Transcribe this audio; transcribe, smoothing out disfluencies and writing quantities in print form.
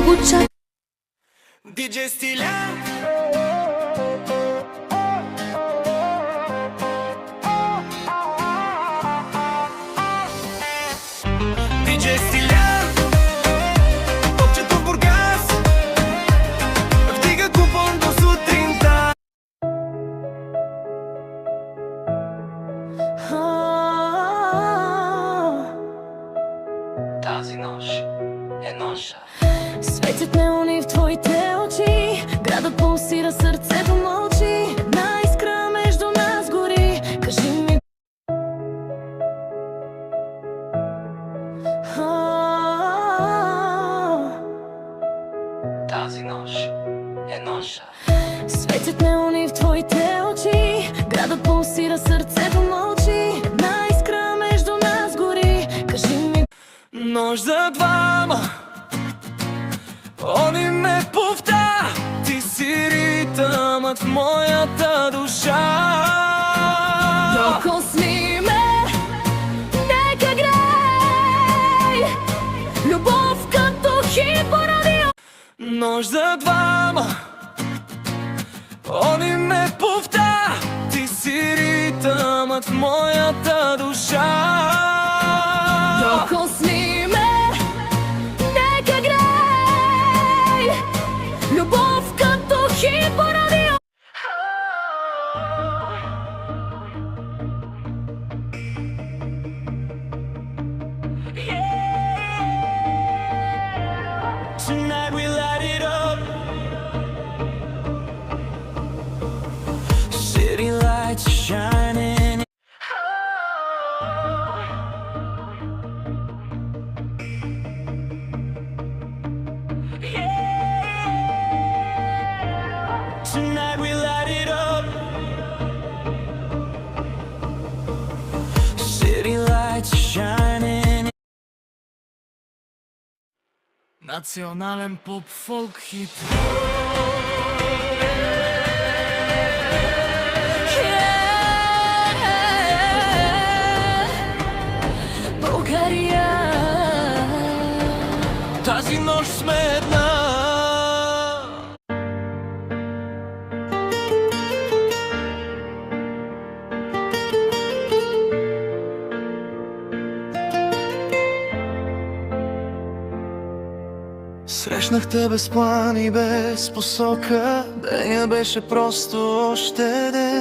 го чакам. DJ Стилян. DJ Стилян. Топчето в Бургас вдига купон до сутринта. Тази нощ е нощ. Светят неони в твоите очи, градът пулсира, сърцето мълчи. Една искра между нас гори, кажи ми. Тази нощ е нощ. Светят неони в твоите очи, градът пулсира, сърцето мълчи. Една искра между нас гори, кажи ми. Нощ за двама, они ме повта. Ти си ритъмът в моята душа. Докосни ме, нека грей, любов като хит по радио. Нощ за двама, они ме повта. Ти си ритъмът в моята душа. Докосни ме, нека грей, любов като хит по радио. Tonight we light it up. City lights shining. Tonight we light it up. City lights shining. Национален поп фолк хит. България, Тази нощ сме една. Срещнах те без план и без посока. Деня беше просто още ден.